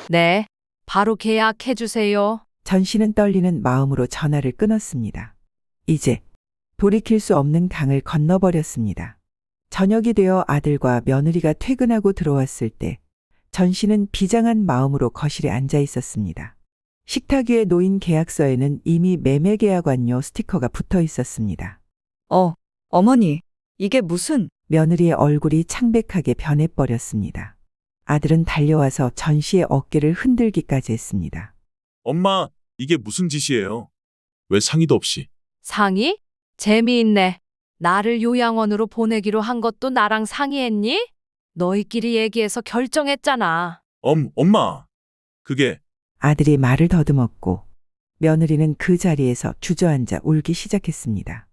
네, 바로 계약해주세요. 전 씨는 떨리는 마음으로 전화를 끊었습니다. 이제 돌이킬 수 없는 강을 건너버렸습니다. 저녁이 되어 아들과 며느리가 퇴근하고 들어왔을 때 전 씨는 비장한 마음으로 거실에 앉아 있었습니다. 식탁 위에 놓인 계약서에는 이미 매매 계약 완료 스티커가 붙어 있었습니다. 어머니, 이게 무슨... 며느리의 얼굴이 창백하게 변해버렸습니다. 아들은 달려와서 전 씨의 어깨를 흔들기까지 했습니다. 엄마, 이게 무슨 짓이에요? 왜 상의도 없이? 상의? 재미있네. 나를 요양원으로 보내기로 한 것도 나랑 상의했니? 너희끼리 얘기해서 결정했잖아. 엄마, 그게... 아들이 말을 더듬었고 며느리는 그 자리에서 주저앉아 울기 시작했습니다.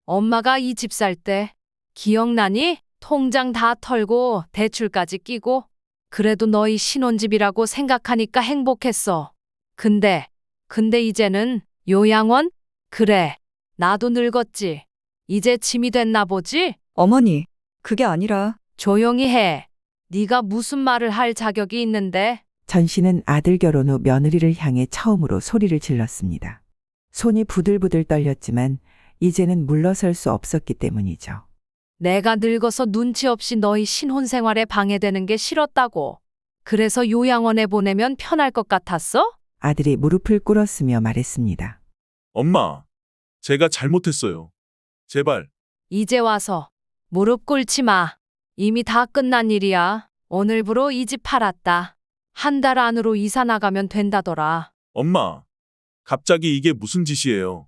엄마가 이 집 살 때 기억나니? 통장 다 털고 대출까지 끼고 그래도 너희 신혼집이라고 생각하니까 행복했어. 근데 이제는 요양원? 그래, 나도 늙었지. 이제 짐이 됐나 보지? 어머니, 그게 아니라... 조용히 해. 네가 무슨 말을 할 자격이 있는데? 전 씨는 아들 결혼 후 며느리를 향해 처음으로 소리를 질렀습니다. 손이 부들부들 떨렸지만 이제는 물러설 수 없었기 때문이죠. 내가 늙어서 눈치 없이 너희 신혼 생활에 방해되는 게 싫었다고. 그래서 요양원에 보내면 편할 것 같았어? 아들이 무릎을 꿇었으며 말했습니다. 엄마, 제가 잘못했어요. 제발. 이제 와서 무릎 꿇지 마. 이미 다 끝난 일이야. 오늘부로 이 집 팔았다. 한 달 안으로 이사 나가면 된다더라. 엄마, 갑자기 이게 무슨 짓이에요?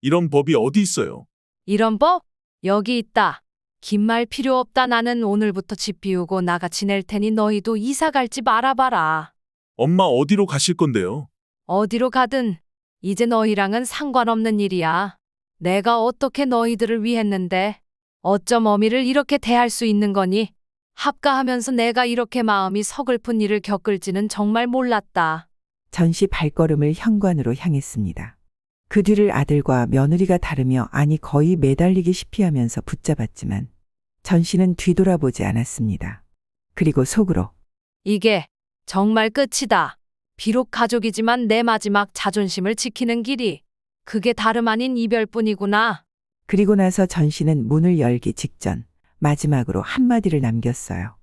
이런 법이 어디 있어요? 이런 법? 여기 있다. 긴 말 필요 없다. 나는 오늘부터 집 비우고 나가 지낼 테니 너희도 이사 갈 집 알아봐라. 엄마 어디로 가실 건데요? 어디로 가든 이제 너희랑은 상관없는 일이야. 내가 어떻게 너희들을 위했는데 어쩜 어미를 이렇게 대할 수 있는 거니? 합가하면서 내가 이렇게 마음이 서글픈 일을 겪을지는 정말 몰랐다. 전 씨 발걸음을 현관으로 향했습니다. 그 뒤를 아들과 며느리가 다르며 아니 거의 매달리기시피 하면서 붙잡았지만 전 씨는 뒤돌아보지 않았습니다. 그리고 속으로 이게 정말 끝이다. 비록 가족이지만 내 마지막 자존심을 지키는 길이 그게 다름 아닌 이별뿐이구나. 그리고 나서 전 씨는 문을 열기 직전 마지막으로 한마디를 남겼어요.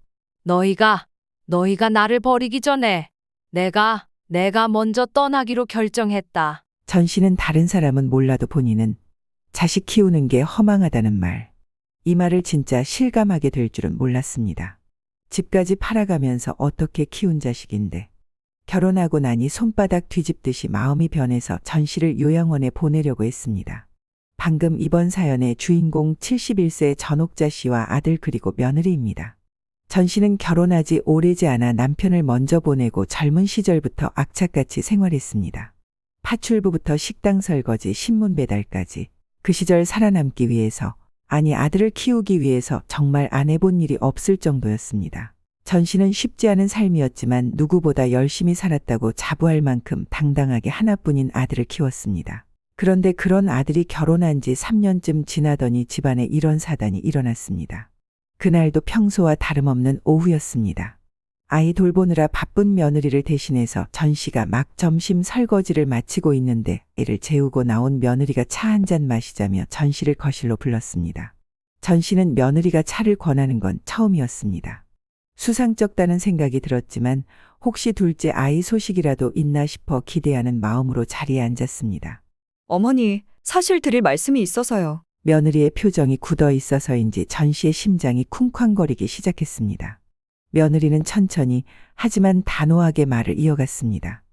너희가 나를 버리기 전에 내가 먼저 떠나기로 결정했다. 전 씨는 다른 사람은 몰라도 본인은 자식 키우는 게 허망하다는 말. 이 말을 진짜 실감하게 될 줄은 몰랐습니다. 집까지 팔아가면서 어떻게 키운 자식인데 결혼하고 나니 손바닥 뒤집듯이 마음이 변해서 전 씨를 요양원에 보내려고 했습니다. 방금 이번 사연의 주인공 71세 전옥자 씨와 아들 그리고 며느리입니다. 전 씨는 결혼하지 오래지 않아 남편을 먼저 보내고 젊은 시절부터 악착같이 생활했습니다. 파출부부터 식당 설거지, 신문 배달까지 그 시절 살아남기 위해서 아니 아들을 키우기 위해서 정말 안 해본 일이 없을 정도였습니다. 전 씨는 쉽지 않은 삶이었지만 누구보다 열심히 살았다고 자부할 만큼 당당하게 하나뿐인 아들을 키웠습니다. 그런데 그런 아들이 결혼한 지 3년쯤 지나더니 집안에 이런 사단이 일어났습니다. 그날도 평소와 다름없는 오후였습니다. 아이 돌보느라 바쁜 며느리를 대신해서 전 씨가 막 점심 설거지를 마치고 있는데 애를 재우고 나온 며느리가 차 한 잔 마시자며 전 씨를 거실로 불렀습니다. 전 씨는 며느리가 차를 권하는 건 처음이었습니다. 수상쩍다는 생각이 들었지만 혹시 둘째 아이 소식이라도 있나 싶어 기대하는 마음으로 자리에 앉았습니다. 어머니, 사실 드릴 말씀이 있어서요. 며느리의 표정이 굳어 있어서인지 전 씨의 심장이 쿵쾅거리기 시작했습니다. 며느리는 천천히 하지만 단호하게 말을 이어갔습니다.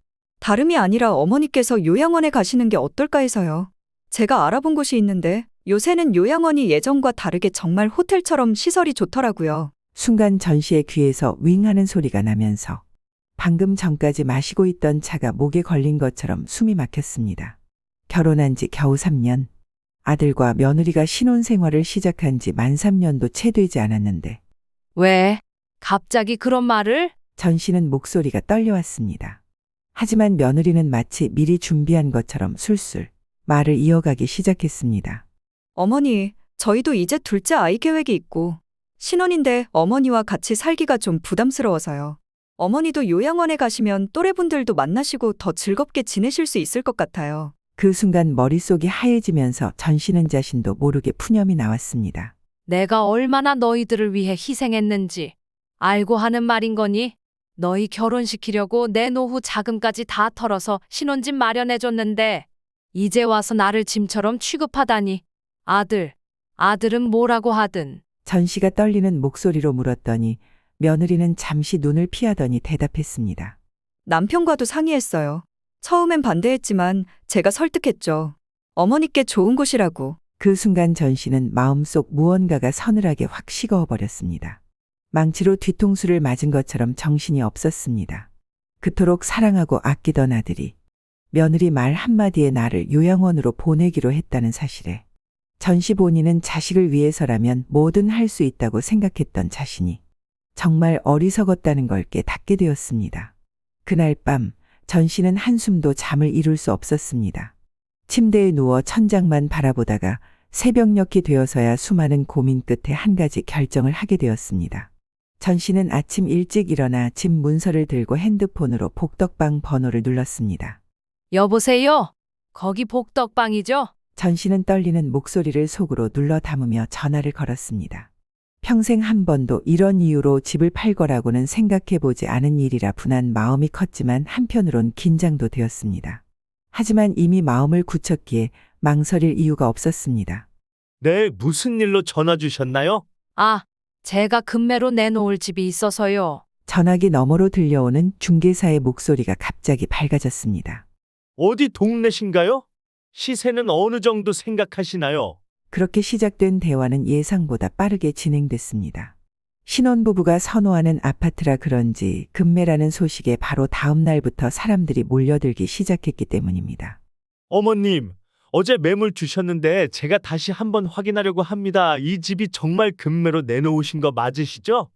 다름이 아니라 어머니께서 요양원에 가시는 게 어떨까 해서요. 제가 알아본 곳이 있는데 요새는 요양원이 예전과 다르게 정말 호텔처럼 시설이 좋더라고요. 순간 전 씨의 귀에서 윙 하는 소리가 나면서 방금 전까지 마시고 있던 차가 목에 걸린 것처럼 숨이 막혔습니다. 결혼한 지 겨우 3년, 아들과 며느리가 신혼생활을 시작한 지 만 3년도 채 되지 않았는데 왜? 갑자기 그런 말을? 전 씨는 목소리가 떨려왔습니다. 하지만 며느리는 마치 미리 준비한 것처럼 술술 말을 이어가기 시작했습니다. 어머니, 저희도 이제 둘째 아이 계획이 있고 신혼인데 어머니와 같이 살기가 좀 부담스러워서요. 어머니도 요양원에 가시면 또래분들도 만나시고 더 즐겁게 지내실 수 있을 것 같아요. 그 순간 머릿속이 하얘지면서 전씨는 자신도 모르게 푸념이 나왔습니다. 내가 얼마나 너희들을 위해 희생했는지 알고 하는 말인 거니? 너희 결혼시키려고 내 노후 자금까지 다 털어서 신혼집 마련해줬는데 이제 와서 나를 짐처럼 취급하다니. 아들은 뭐라고 하든. 전씨가 떨리는 목소리로 물었더니 며느리는 잠시 눈을 피하더니 대답했습니다. 남편과도 상의했어요. 처음엔 반대했지만 제가 설득했죠. 어머니께 좋은 곳이라고. 그 순간 전씨는 마음속 무언가가 서늘하게 확 식어버렸습니다. 망치로 뒤통수를 맞은 것처럼 정신이 없었습니다. 그토록 사랑하고 아끼던 아들이 며느리 말 한마디에 나를 요양원으로 보내기로 했다는 사실에 전씨 본인은 자식을 위해서라면 뭐든 할 수 있다고 생각했던 자신이 정말 어리석었다는 걸 깨닫게 되었습니다. 그날 밤 전씨는 한숨도 잠을 이룰 수 없었습니다. 침대에 누워 천장만 바라보다가 새벽녘이 되어서야 수많은 고민 끝에 한 가지 결정을 하게 되었습니다. 전씨는 아침 일찍 일어나 집 문서를 들고 핸드폰으로 복덕방 번호를 눌렀습니다. 여보세요? 거기 복덕방이죠? 전씨는 떨리는 목소리를 속으로 눌러 담으며 전화를 걸었습니다. 평생 한 번도 이런 이유로 집을 팔 거라고는 생각해 보지 않은 일이라 분한 마음이 컸지만 한편으론 긴장도 되었습니다. 하지만 이미 마음을 굳혔기에 망설일 이유가 없었습니다. 네, 무슨 일로 전화 주셨나요? 제가 금매로 내놓을 집이 있어서요. 전화기 너머로 들려오는 중개사의 목소리가 갑자기 밝아졌습니다. 어디 동네신가요? 시세는 어느 정도 생각하시나요? 그렇게 시작된 대화는 예상보다 빠르게 진행됐습니다. 신혼부부가 선호하는 아파트라 그런지 금매라는 소식에 바로 다음 날부터 사람들이 몰려들기 시작했기 때문입니다. 어머님, 어제 매물 주셨는데 제가 다시 한번 확인하려고 합니다. 이 집이 정말 금매로 내놓으신 거 맞으시죠?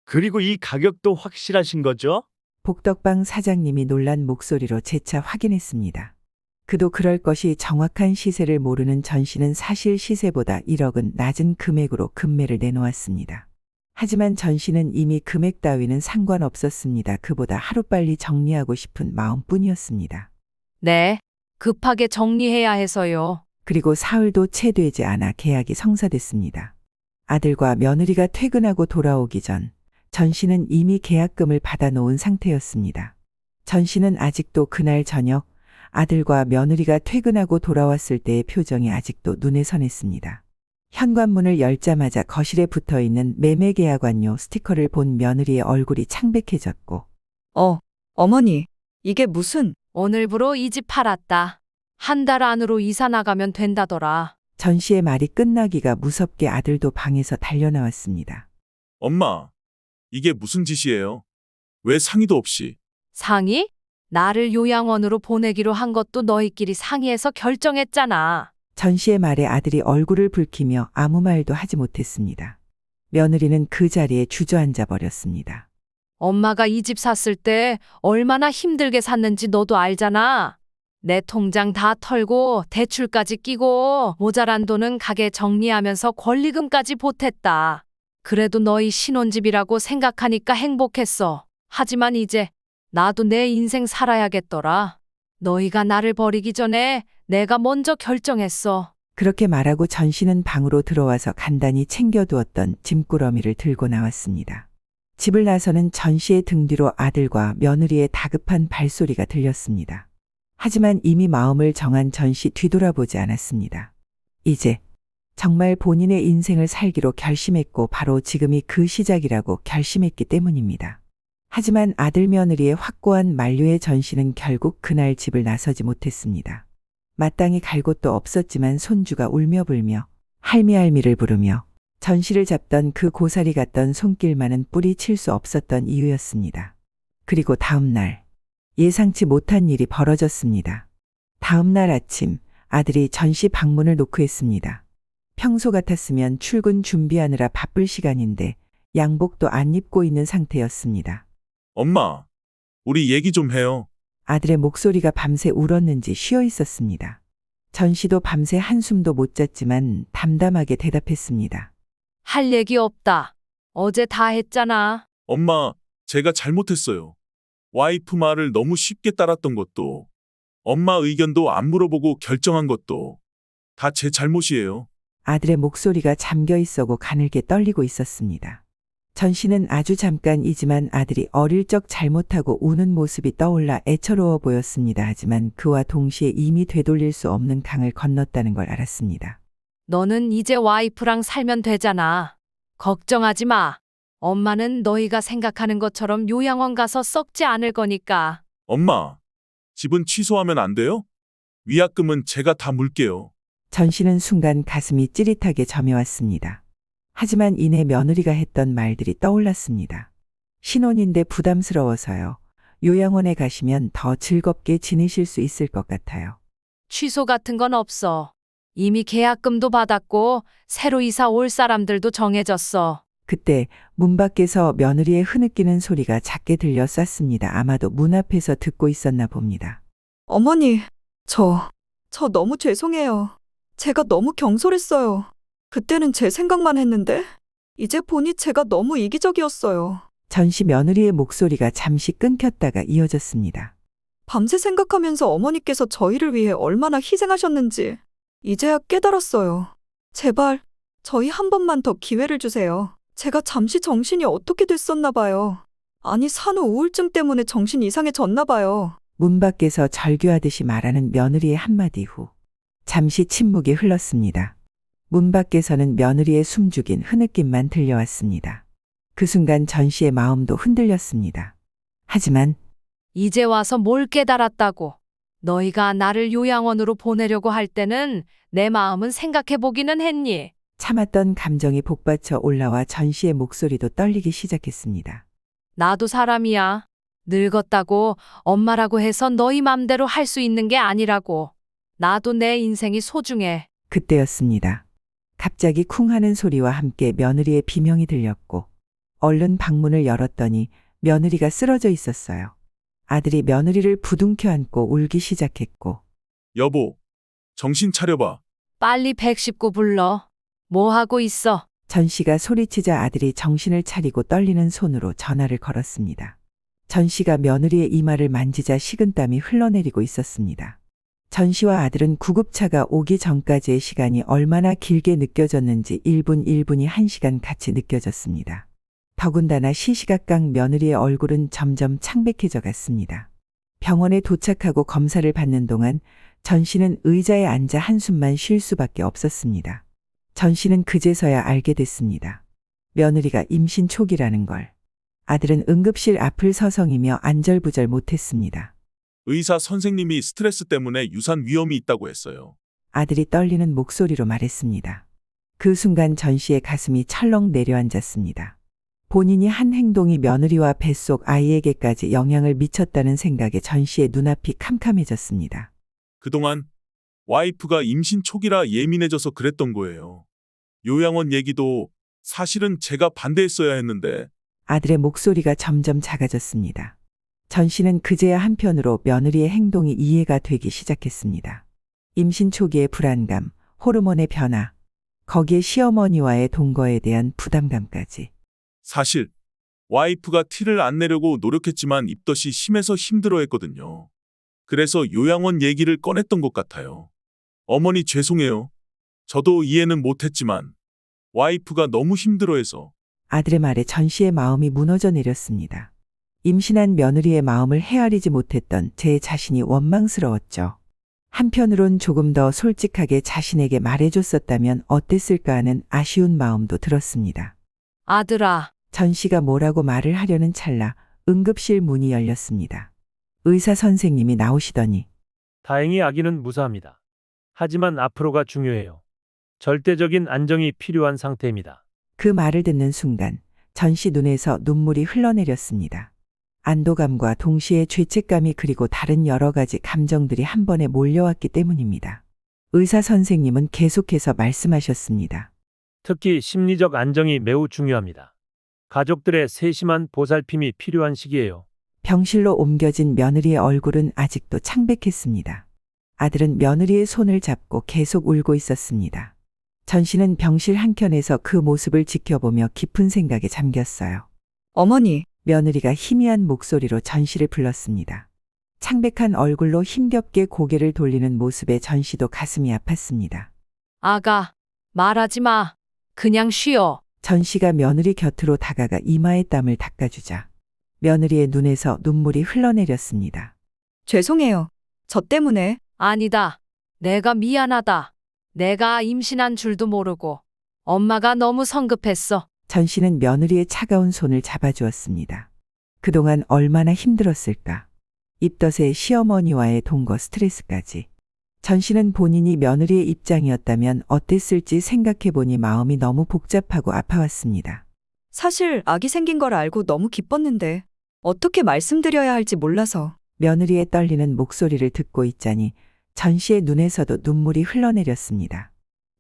그리고 이 가격도 확실하신 거죠? 복덕방 사장님이 놀란 목소리로 재차 확인했습니다. 그도 그럴 것이 정확한 시세를 모르는 전씨는 사실 시세보다 1억은 낮은 금액으로 금매를 내놓았습니다. 하지만 전씨는 이미 금액 따위는 상관없었습니다. 그보다 하루빨리 정리하고 싶은 마음뿐이었습니다. 네, 급하게 정리해야 해서요. 그리고 사흘도 채 되지 않아 계약이 성사됐습니다. 아들과 며느리가 퇴근하고 돌아오기 전 전씨는 이미 계약금을 받아놓은 상태였습니다. 전씨는 아직도 그날 저녁 아들과 며느리가 퇴근하고 돌아왔을 때의 표정이 아직도 눈에 선했습니다. 현관문을 열자마자 거실에 붙어있는 매매계약완료 스티커를 본 며느리의 얼굴이 창백해졌고 어머니, 이게 무슨... 오늘부로 이 집 팔았다. 한 달 안으로 이사 나가면 된다더라. 전씨의 말이 끝나기가 무섭게 아들도 방에서 달려나왔습니다. 엄마, 이게 무슨 짓이에요? 왜 상의도 없이? 상의? 나를 요양원으로 보내기로 한 것도 너희끼리 상의해서 결정했잖아. 전씨의 말에 아들이 얼굴을 붉히며 아무 말도 하지 못했습니다. 며느리는 그 자리에 주저앉아 버렸습니다. 엄마가 이 집 샀을 때 얼마나 힘들게 샀는지 너도 알잖아. 내 통장 다 털고 대출까지 끼고 모자란 돈은 가게 정리하면서 권리금까지 보탰다. 그래도 너희 신혼집이라고 생각하니까 행복했어. 하지만 이제 나도 내 인생 살아야겠더라. 너희가 나를 버리기 전에 내가 먼저 결정했어. 그렇게 말하고 전씨는 방으로 들어와서 간단히 챙겨두었던 짐꾸러미를 들고 나왔습니다. 집을 나서는 전씨의 등 뒤로 아들과 며느리의 다급한 발소리가 들렸습니다. 하지만 이미 마음을 정한 전씨 뒤돌아보지 않았습니다. 이제 정말 본인의 인생을 살기로 결심했고 바로 지금이 그 시작이라고 결심했기 때문입니다. 하지만 아들 며느리의 확고한 만류에 전씨는 결국 그날 집을 나서지 못했습니다. 마땅히 갈 곳도 없었지만 손주가 울며 불며 할미할미를 부르며 전씨를 잡던 그 고사리 같던 손길만은 뿌리칠 수 없었던 이유였습니다. 그리고 다음 날 예상치 못한 일이 벌어졌습니다. 다음 날 아침 아들이 전씨 방문을 노크했습니다. 평소 같았으면 출근 준비하느라 바쁠 시간인데 양복도 안 입고 있는 상태였습니다. 엄마, 우리 얘기 좀 해요. 아들의 목소리가 밤새 울었는지 쉬어 있었습니다. 전씨도 밤새 한숨도 못 잤지만 담담하게 대답했습니다. 할 얘기 없다. 어제 다 했잖아. 엄마, 제가 잘못했어요. 와이프 말을 너무 쉽게 따랐던 것도, 엄마 의견도 안 물어보고 결정한 것도 다 제 잘못이에요. 아들의 목소리가 잠겨 있어고 가늘게 떨리고 있었습니다. 전 씨는 아주 잠깐이지만 아들이 어릴 적 잘못하고 우는 모습이 떠올라 애처로워 보였습니다. 하지만 그와 동시에 이미 되돌릴 수 없는 강을 건넜다는 걸 알았습니다. 너는 이제 와이프랑 살면 되잖아. 걱정하지 마. 엄마는 너희가 생각하는 것처럼 요양원 가서 썩지 않을 거니까. 엄마, 집은 취소하면 안 돼요? 위약금은 제가 다 물게요. 전 씨는 순간 가슴이 찌릿하게 점여왔습니다. 하지만 이내 며느리가 했던 말들이 떠올랐습니다. 신혼인데 부담스러워서요. 요양원에 가시면 더 즐겁게 지내실 수 있을 것 같아요. 취소 같은 건 없어. 이미 계약금도 받았고 새로 이사 올 사람들도 정해졌어. 그때 문 밖에서 며느리의 흐느끼는 소리가 작게 들려 쌌습니다. 아마도 문 앞에서 듣고 있었나 봅니다. 어머니, 저 너무 죄송해요. 제가 너무 경솔했어요. 그때는 제 생각만 했는데, 이제 보니 제가 너무 이기적이었어요. 전씨 며느리의 목소리가 잠시 끊겼다가 이어졌습니다. 밤새 생각하면서 어머니께서 저희를 위해 얼마나 희생하셨는지 이제야 깨달았어요. 제발 저희 한 번만 더 기회를 주세요. 제가 잠시 정신이 어떻게 됐었나 봐요. 아니 산후 우울증 때문에 정신 이상해졌나 봐요. 문 밖에서 절규하듯이 말하는 며느리의 한마디 후 잠시 침묵이 흘렀습니다. 문 밖에서는 며느리의 숨죽인 흐느낌만 들려왔습니다. 그 순간 전 씨의 마음도 흔들렸습니다. 하지만 이제 와서 뭘 깨달았다고. 너희가 나를 요양원으로 보내려고 할 때는 내 마음은 생각해보기는 했니? 참았던 감정이 복받쳐 올라와 전 씨의 목소리도 떨리기 시작했습니다. 나도 사람이야. 늙었다고 엄마라고 해서 너희 맘대로 할 수 있는 게 아니라고. 나도 내 인생이 소중해. 그때였습니다. 갑자기 쿵 하는 소리와 함께 며느리의 비명이 들렸고 얼른 방문을 열었더니 며느리가 쓰러져 있었어요. 아들이 며느리를 부둥켜 안고 울기 시작했고 여보, 정신 차려봐. 빨리 119 불러. 뭐 하고 있어? 전 씨가 소리치자 아들이 정신을 차리고 떨리는 손으로 전화를 걸었습니다. 전 씨가 며느리의 이마를 만지자 식은땀이 흘러내리고 있었습니다. 전 씨와 아들은 구급차가 오기 전까지의 시간이 얼마나 길게 느껴졌는지 1분 1분이 1시간 같이 느껴졌습니다. 더군다나 시시각각 며느리의 얼굴은 점점 창백해져 갔습니다. 병원에 도착하고 검사를 받는 동안 전 씨는 의자에 앉아 한숨만 쉴 수밖에 없었습니다. 전 씨는 그제서야 알게 됐습니다. 며느리가 임신 초기라는 걸. 아들은 응급실 앞을 서성이며 안절부절 못했습니다. 의사 선생님이 스트레스 때문에 유산 위험이 있다고 했어요. 아들이 떨리는 목소리로 말했습니다. 그 순간 전 씨의 가슴이 철렁 내려앉았습니다. 본인이 한 행동이 며느리와 뱃속 아이에게까지 영향을 미쳤다는 생각에 전 씨의 눈앞이 캄캄해졌습니다. 그동안 와이프가 임신 초기라 예민해져서 그랬던 거예요. 요양원 얘기도 사실은 제가 반대했어야 했는데 아들의 목소리가 점점 작아졌습니다. 전 씨는 그제야 한편으로 며느리의 행동이 이해가 되기 시작했습니다. 임신 초기의 불안감, 호르몬의 변화, 거기에 시어머니와의 동거에 대한 부담감까지. 사실 와이프가 티를 안 내려고 노력했지만 입덧이 심해서 힘들어했거든요. 그래서 요양원 얘기를 꺼냈던 것 같아요. 어머니 죄송해요. 저도 이해는 못했지만 와이프가 너무 힘들어해서. 아들의 말에 전 씨의 마음이 무너져 내렸습니다. 임신한 며느리의 마음을 헤아리지 못했던 제 자신이 원망스러웠죠. 한편으론 조금 더 솔직하게 자신에게 말해줬었다면 어땠을까 하는 아쉬운 마음도 들었습니다. 아들아, 전 씨가 뭐라고 말을 하려는 찰나 응급실 문이 열렸습니다. 의사 선생님이 나오시더니 다행히 아기는 무사합니다. 하지만 앞으로가 중요해요. 절대적인 안정이 필요한 상태입니다. 그 말을 듣는 순간 전 씨 눈에서 눈물이 흘러내렸습니다. 안도감과 동시에 죄책감이 그리고 다른 여러 가지 감정들이 한 번에 몰려왔기 때문입니다. 의사 선생님은 계속해서 말씀하셨습니다. 특히 심리적 안정이 매우 중요합니다. 가족들의 세심한 보살핌이 필요한 시기예요. 병실로 옮겨진 며느리의 얼굴은 아직도 창백했습니다. 아들은 며느리의 손을 잡고 계속 울고 있었습니다. 전 씨는 병실 한켠에서 그 모습을 지켜보며 깊은 생각에 잠겼어요. 어머니, 며느리가 희미한 목소리로 전씨를 불렀습니다. 창백한 얼굴로 힘겹게 고개를 돌리는 모습에 전씨도 가슴이 아팠습니다. 아가, 말하지 마. 그냥 쉬어. 전씨가 며느리 곁으로 다가가 이마에 땀을 닦아주자 며느리의 눈에서 눈물이 흘러내렸습니다. 죄송해요. 저 때문에. 아니다. 내가 미안하다. 내가 임신한 줄도 모르고. 엄마가 너무 성급했어. 전씨는 며느리의 차가운 손을 잡아주었습니다. 그동안 얼마나 힘들었을까. 입덧의 시어머니와의 동거 스트레스까지. 전씨는 본인이 며느리의 입장이었다면 어땠을지 생각해보니 마음이 너무 복잡하고 아파왔습니다. 사실 아기 생긴 걸 알고 너무 기뻤는데 어떻게 말씀드려야 할지 몰라서. 며느리의 떨리는 목소리를 듣고 있자니 전씨의 눈에서도 눈물이 흘러내렸습니다.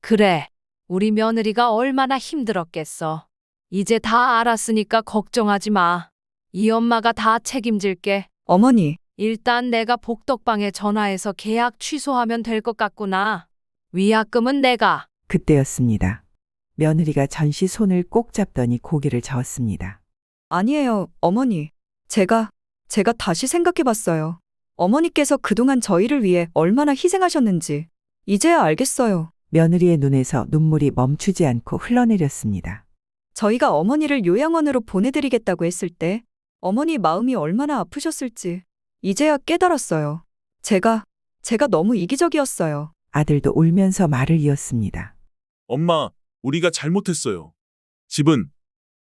그래. 우리 며느리가 얼마나 힘들었겠어. 이제 다 알았으니까 걱정하지 마. 이 엄마가 다 책임질게. 어머니, 일단 내가 복덕방에 전화해서 계약 취소하면 될 것 같구나. 위약금은 내가. 그때였습니다. 며느리가 전씨 손을 꼭 잡더니 고개를 저었습니다. 아니에요, 어머니. 제가 다시 생각해봤어요. 어머니께서 그동안 저희를 위해 얼마나 희생하셨는지 이제야 알겠어요. 며느리의 눈에서 눈물이 멈추지 않고 흘러내렸습니다. 저희가 어머니를 요양원으로 보내드리겠다고 했을 때 어머니 마음이 얼마나 아프셨을지 이제야 깨달았어요. 제가 너무 이기적이었어요. 아들도 울면서 말을 이었습니다. 엄마, 우리가 잘못했어요. 집은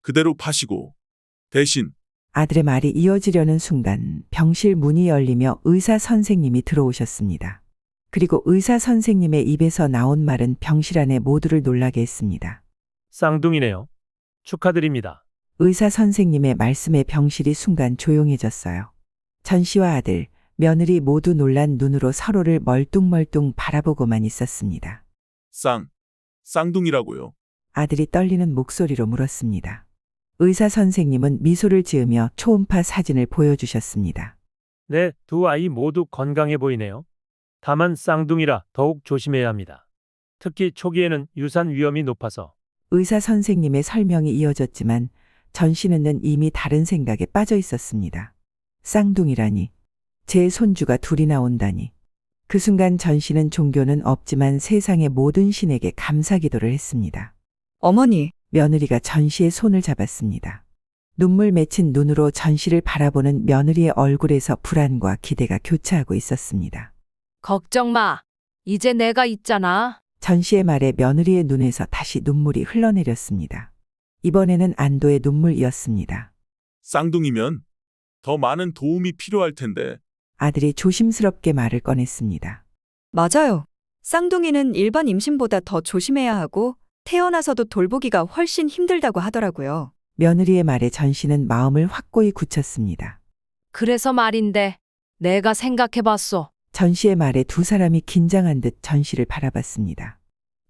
그대로 파시고 대신 아들의 말이 이어지려는 순간 병실 문이 열리며 의사 선생님이 들어오셨습니다. 그리고 의사 선생님의 입에서 나온 말은 병실 안에 모두를 놀라게 했습니다. 쌍둥이네요. 축하드립니다. 의사 선생님의 말씀에 병실이 순간 조용해졌어요. 전씨와 아들, 며느리 모두 놀란 눈으로 서로를 멀뚱멀뚱 바라보고만 있었습니다. 쌍둥이라고요. 아들이 떨리는 목소리로 물었습니다. 의사 선생님은 미소를 지으며 초음파 사진을 보여주셨습니다. 네, 두 아이 모두 건강해 보이네요. 다만 쌍둥이라 더욱 조심해야 합니다. 특히 초기에는 유산 위험이 높아서. 의사 선생님의 설명이 이어졌지만 전씨는 이미 다른 생각에 빠져 있었습니다. 쌍둥이라니, 제 손주가 둘이 나온다니. 그 순간 전씨는 종교는 없지만 세상의 모든 신에게 감사기도를 했습니다. 어머니, 며느리가 전씨의 손을 잡았습니다. 눈물 맺힌 눈으로 전씨를 바라보는 며느리의 얼굴에서 불안과 기대가 교차하고 있었습니다. 걱정 마. 이제 내가 있잖아. 전씨의 말에 며느리의 눈에서 다시 눈물이 흘러내렸습니다. 이번에는 안도의 눈물이었습니다. 쌍둥이면 더 많은 도움이 필요할 텐데. 아들이 조심스럽게 말을 꺼냈습니다. 맞아요. 쌍둥이는 일반 임신보다 더 조심해야 하고 태어나서도 돌보기가 훨씬 힘들다고 하더라고요. 며느리의 말에 전씨는 마음을 확고히 굳혔습니다. 그래서 말인데 내가 생각해봤어. 전씨의 말에 두 사람이 긴장한 듯 전씨를 바라봤습니다.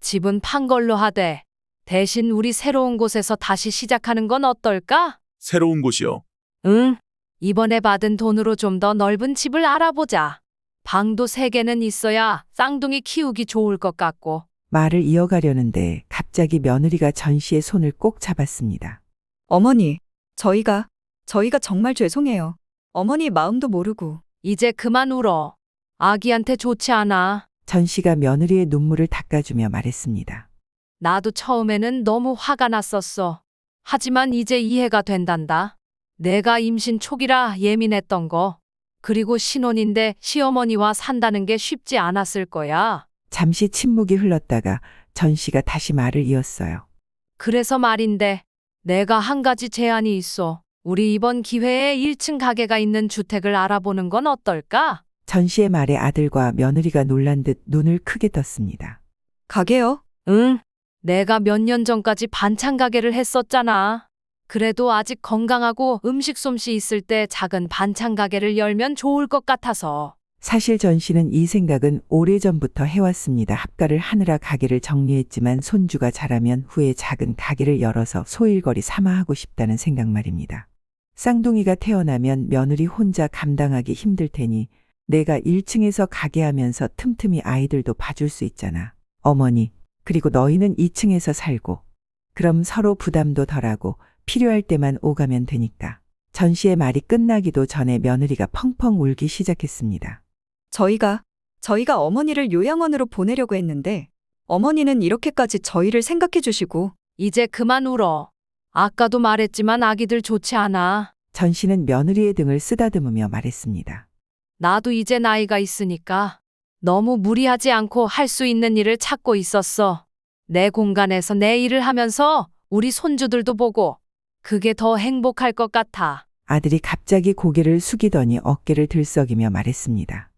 집은 판 걸로 하되 대신 우리 새로운 곳에서 다시 시작하는 건 어떨까? 새로운 곳이요. 응. 이번에 받은 돈으로 좀 더 넓은 집을 알아보자. 방도 3개는 있어야 쌍둥이 키우기 좋을 것 같고. 말을 이어가려는데 갑자기 며느리가 전씨의 손을 꼭 잡았습니다. 어머니, 저희가 정말 죄송해요. 어머니 마음도 모르고. 이제 그만 울어. 아기한테 좋지 않아. 전씨가 며느리의 눈물을 닦아주며 말했습니다. 나도 처음에는 너무 화가 났었어. 하지만 이제 이해가 된단다. 내가 임신 초기라 예민했던 거. 그리고 신혼인데 시어머니와 산다는 게 쉽지 않았을 거야. 잠시 침묵이 흘렀다가 전씨가 다시 말을 이었어요. 그래서 말인데 내가 한 가지 제안이 있어. 우리 이번 기회에 1층 가게가 있는 주택을 알아보는 건 어떨까? 전씨의 말에 아들과 며느리가 놀란 듯 눈을 크게 떴습니다. 가게요? 응. 내가 몇 년 전까지 반찬 가게를 했었잖아. 그래도 아직 건강하고 음식 솜씨 있을 때 작은 반찬 가게를 열면 좋을 것 같아서. 사실 전씨는 이 생각은 오래전부터 해왔습니다. 합가를 하느라 가게를 정리했지만 손주가 자라면 후에 작은 가게를 열어서 소일거리 삼아 하고 싶다는 생각 말입니다. 쌍둥이가 태어나면 며느리 혼자 감당하기 힘들 테니 내가 1층에서 가게 하면서 틈틈이 아이들도 봐줄 수 있잖아. 어머니, 그리고 너희는 2층에서 살고. 그럼 서로 부담도 덜하고 필요할 때만 오가면 되니까. 전 씨의 말이 끝나기도 전에 며느리가 펑펑 울기 시작했습니다. 저희가 어머니를 요양원으로 보내려고 했는데 어머니는 이렇게까지 저희를 생각해 주시고 이제 그만 울어. 아까도 말했지만 아기들 좋지 않아. 전 씨는 며느리의 등을 쓰다듬으며 말했습니다. 나도 이제 나이가 있으니까 너무 무리하지 않고 할 수 있는 일을 찾고 있었어. 내 공간에서 내 일을 하면서 우리 손주들도 보고 그게 더 행복할 것 같아. 아들이 갑자기 고개를 숙이더니 어깨를 들썩이며 말했습니다.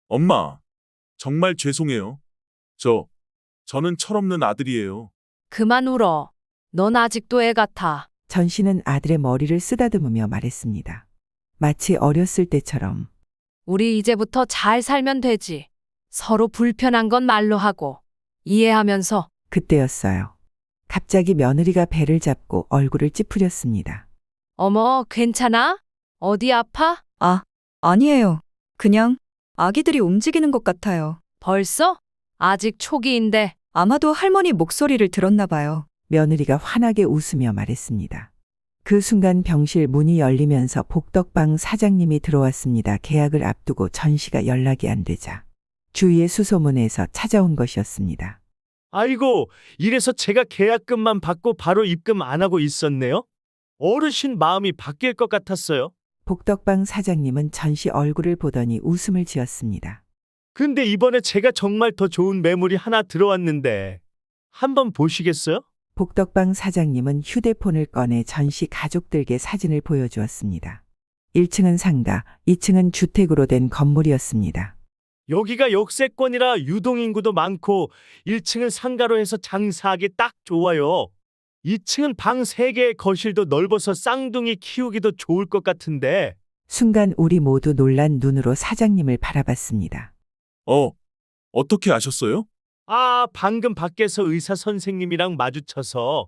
엄마, 정말 죄송해요. 저는 철없는 아들이에요. 그만 울어. 넌 아직도 애 같아. 전 씨는 아들의 머리를 쓰다듬으며 말했습니다. 마치 어렸을 때처럼. 우리 이제부터 잘 살면 되지. 서로 불편한 건 말로 하고 이해하면서. 그때였어요. 갑자기 며느리가 배를 잡고 얼굴을 찌푸렸습니다. 어머, 괜찮아? 어디 아파? 아니에요. 그냥 아기들이 움직이는 것 같아요. 벌써? 아직 초기인데. 아마도 할머니 목소리를 들었나 봐요. 며느리가 환하게 웃으며 말했습니다. 그 순간 병실 문이 열리면서 복덕방 사장님이 들어왔습니다. 계약을 앞두고 전 씨가 연락이 안 되자 주위의 수소문에서 찾아온 것이었습니다. 아이고, 이래서 제가 계약금만 받고 바로 입금 안 하고 있었네요. 어르신 마음이 바뀔 것 같았어요. 복덕방 사장님은 전 씨 얼굴을 보더니 웃음을 지었습니다. 근데 이번에 제가 정말 더 좋은 매물이 하나 들어왔는데 한번 보시겠어요? 복덕방 사장님은 휴대폰을 꺼내 전 씨 가족들께 사진을 보여주었습니다. 1층은 상가, 2층은 주택으로 된 건물이었습니다. 여기가 역세권이라 유동인구도 많고 1층은 상가로 해서 장사하기 딱 좋아요. 2층은 방 3개에 거실도 넓어서 쌍둥이 키우기도 좋을 것 같은데. 순간 우리 모두 놀란 눈으로 사장님을 바라봤습니다. 어떻게 아셨어요? 방금 밖에서 의사 선생님이랑 마주쳐서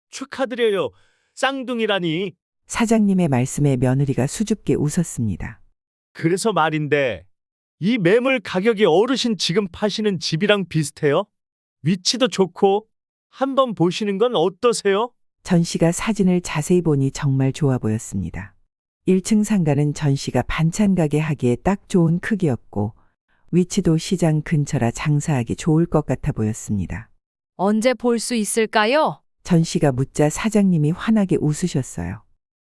축하드려요. 쌍둥이라니. 사장님의 말씀에 며느리가 수줍게 웃었습니다. 그래서 말인데 이 매물 가격이 어르신 지금 파시는 집이랑 비슷해요? 위치도 좋고 한번 보시는 건 어떠세요? 전 씨가 사진을 자세히 보니 정말 좋아 보였습니다. 1층 상가는 전 씨가 반찬 가게 하기에 딱 좋은 크기였고 위치도 시장 근처라 장사하기 좋을 것 같아 보였습니다. 언제 볼 수 있을까요? 전 씨가 묻자 사장님이 환하게 웃으셨어요.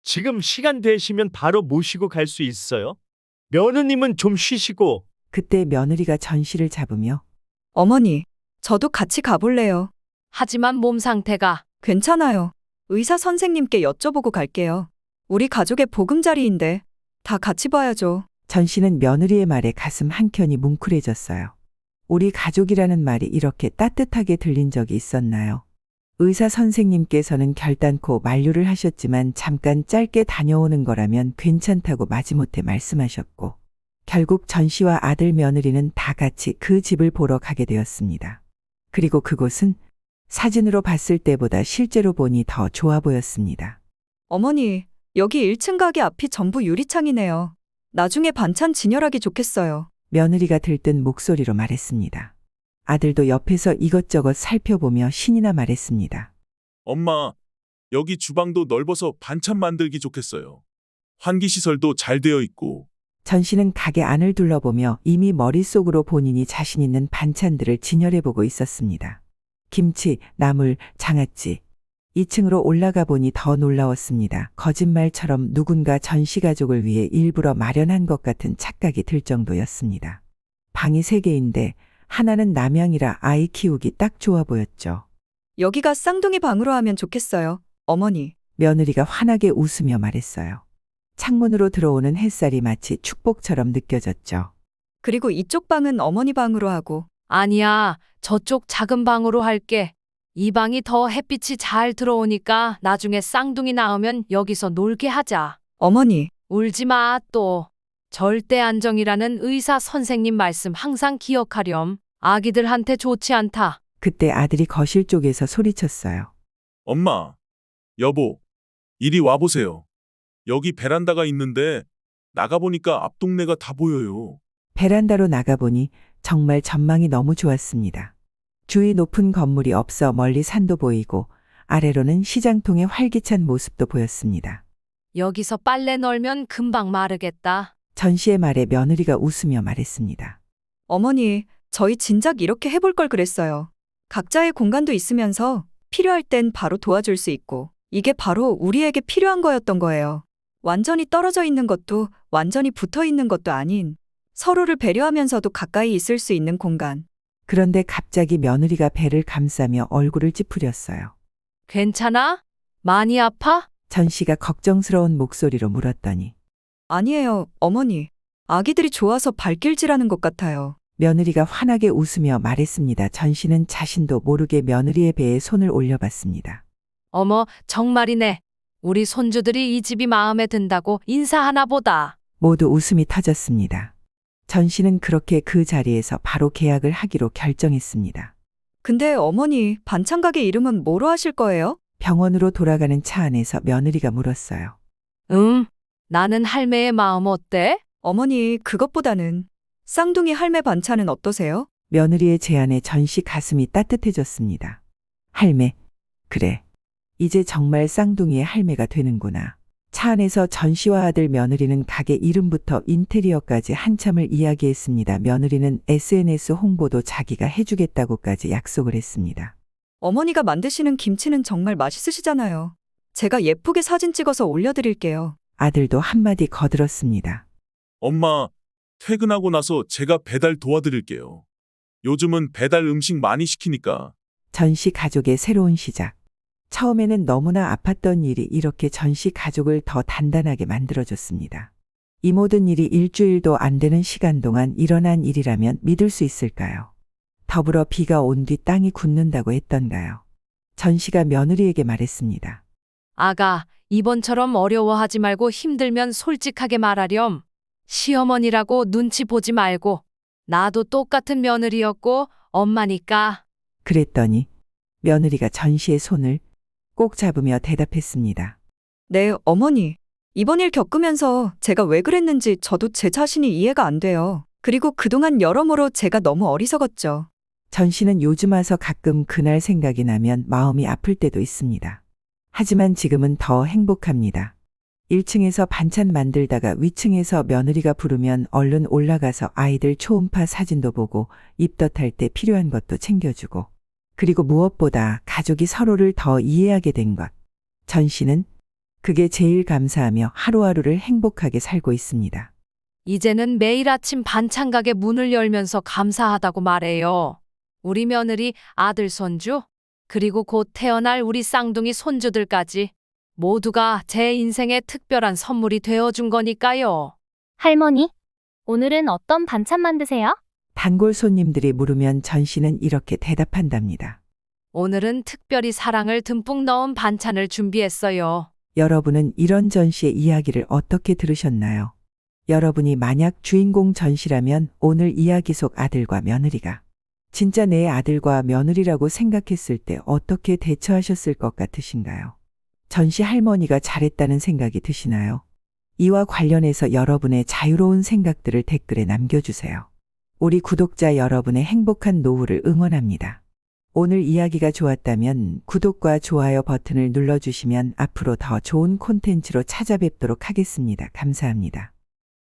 지금 시간 되시면 바로 모시고 갈 수 있어요. 며느님은 좀 쉬시고. 그때 며느리가 전 씨를 잡으며 어머니, 저도 같이 가볼래요. 하지만 몸 상태가. 괜찮아요. 의사 선생님께 여쭤보고 갈게요. 우리 가족의 보금자리인데 다 같이 봐야죠. 전 씨는 며느리의 말에 가슴 한켠이 뭉클해졌어요. 우리 가족이라는 말이 이렇게 따뜻하게 들린 적이 있었나요? 의사 선생님께서는 결단코 만류를 하셨지만 잠깐 짧게 다녀오는 거라면 괜찮다고 마지못해 말씀하셨고 결국 전 씨와 아들 며느리는 다 같이 그 집을 보러 가게 되었습니다. 그리고 그곳은 사진으로 봤을 때보다 실제로 보니 더 좋아 보였습니다. 어머니, 여기 1층 가게 앞이 전부 유리창이네요. 나중에 반찬 진열하기 좋겠어요. 며느리가 들뜬 목소리로 말했습니다. 아들도 옆에서 이것저것 살펴보며 신이나 말했습니다. 엄마, 여기 주방도 넓어서 반찬 만들기 좋겠어요. 환기시설도 잘 되어 있고. 전 씨는 가게 안을 둘러보며 이미 머릿속으로 본인이 자신 있는 반찬들을 진열해보고 있었습니다. 김치, 나물, 장아찌. 2층으로 올라가 보니 더 놀라웠습니다. 거짓말처럼 누군가 전 씨 가족을 위해 일부러 마련한 것 같은 착각이 들 정도였습니다. 방이 3개인데 하나는 남양이라 아이 키우기 딱 좋아 보였죠. 여기가 쌍둥이 방으로 하면 좋겠어요. 어머니. 며느리가 환하게 웃으며 말했어요. 창문으로 들어오는 햇살이 마치 축복처럼 느껴졌죠. 그리고 이쪽 방은 어머니 방으로 하고. 아니야, 저쪽 작은 방으로 할게. 이 방이 더 햇빛이 잘 들어오니까 나중에 쌍둥이 낳으면 여기서 놀게 하자. 어머니. 울지 마, 또. 절대 안정이라는 의사 선생님 말씀 항상 기억하렴. 아기들한테 좋지 않다. 그때 아들이 거실 쪽에서 소리쳤어요. 엄마, 여보, 이리 와보세요. 여기 베란다가 있는데 나가보니까 앞동네가 다 보여요. 베란다로 나가보니 정말 전망이 너무 좋았습니다. 주위 높은 건물이 없어 멀리 산도 보이고 아래로는 시장통의 활기찬 모습도 보였습니다. 여기서 빨래 널면 금방 마르겠다. 전씨의 말에 며느리가 웃으며 말했습니다. 어머니, 저희 진작 이렇게 해볼 걸 그랬어요. 각자의 공간도 있으면서 필요할 땐 바로 도와줄 수 있고, 이게 바로 우리에게 필요한 거였던 거예요. 완전히 떨어져 있는 것도 완전히 붙어 있는 것도 아닌, 서로를 배려하면서도 가까이 있을 수 있는 공간. 그런데 갑자기 며느리가 배를 감싸며 얼굴을 찌푸렸어요. 괜찮아? 많이 아파? 전씨가 걱정스러운 목소리로 물었더니 아니에요, 어머니. 아기들이 좋아서 발길질하는 것 같아요. 며느리가 환하게 웃으며 말했습니다. 전씨는 자신도 모르게 며느리의 배에 손을 올려봤습니다. 어머, 정말이네. 우리 손주들이 이 집이 마음에 든다고 인사하나 보다. 모두 웃음이 터졌습니다. 전씨는 그렇게 그 자리에서 바로 계약을 하기로 결정했습니다. 근데 어머니, 반찬 가게 이름은 뭐로 하실 거예요? 병원으로 돌아가는 차 안에서 며느리가 물었어요. 나는 할매의 마음 어때? 어머니, 그것보다는 쌍둥이 할매 반찬은 어떠세요? 며느리의 제안에 전씨 가슴이 따뜻해졌습니다. 할매, 그래. 이제 정말 쌍둥이의 할매가 되는구나. 차 안에서 전씨와 아들 며느리는 가게 이름부터 인테리어까지 한참을 이야기했습니다. 며느리는 SNS 홍보도 자기가 해주겠다고까지 약속을 했습니다. 어머니가 만드시는 김치는 정말 맛있으시잖아요. 제가 예쁘게 사진 찍어서 올려드릴게요. 아들도 한마디 거들었습니다. 엄마, 퇴근하고 나서 제가 배달 도와드릴게요. 요즘은 배달 음식 많이 시키니까. 전씨 가족의 새로운 시작. 처음에는 너무나 아팠던 일이 이렇게 전씨 가족을 더 단단하게 만들어줬습니다. 이 모든 일이 일주일도 안 되는 시간 동안 일어난 일이라면 믿을 수 있을까요? 더불어 비가 온 뒤 땅이 굳는다고 했던가요? 전씨가 며느리에게 말했습니다. 아가, 이번처럼 어려워하지 말고 힘들면 솔직하게 말하렴. 시어머니라고 눈치 보지 말고. 나도 똑같은 며느리였고 엄마니까. 그랬더니 며느리가 전씨의 손을 꼭 잡으며 대답했습니다. 네, 어머니. 이번 일 겪으면서 제가 왜 그랬는지 저도 제 자신이 이해가 안 돼요. 그리고 그동안 여러모로 제가 너무 어리석었죠. 전씨는 요즘 와서 가끔 그날 생각이 나면 마음이 아플 때도 있습니다. 하지만 지금은 더 행복합니다. 1층에서 반찬 만들다가 위층에서 며느리가 부르면 얼른 올라가서 아이들 초음파 사진도 보고 입덧할 때 필요한 것도 챙겨주고, 그리고 무엇보다 가족이 서로를 더 이해하게 된 것. 전씨는 그게 제일 감사하며 하루하루를 행복하게 살고 있습니다. 이제는 매일 아침 반찬 가게 문을 열면서 감사하다고 말해요. 우리 며느리, 아들, 손주, 그리고 곧 태어날 우리 쌍둥이 손주들까지 모두가 제 인생의 특별한 선물이 되어준 거니까요. 할머니, 오늘은 어떤 반찬 만드세요? 단골 손님들이 물으면 전씨는 이렇게 대답한답니다. 오늘은 특별히 사랑을 듬뿍 넣은 반찬을 준비했어요. 여러분은 이런 전씨의 이야기를 어떻게 들으셨나요? 여러분이 만약 주인공 전씨라면 오늘 이야기 속 아들과 며느리가 진짜 내 아들과 며느리라고 생각했을 때 어떻게 대처하셨을 것 같으신가요? 전씨 할머니가 잘했다는 생각이 드시나요? 이와 관련해서 여러분의 자유로운 생각들을 댓글에 남겨주세요. 우리 구독자 여러분의 행복한 노후를 응원합니다. 오늘 이야기가 좋았다면 구독과 좋아요 버튼을 눌러주시면 앞으로 더 좋은 콘텐츠로 찾아뵙도록 하겠습니다. 감사합니다.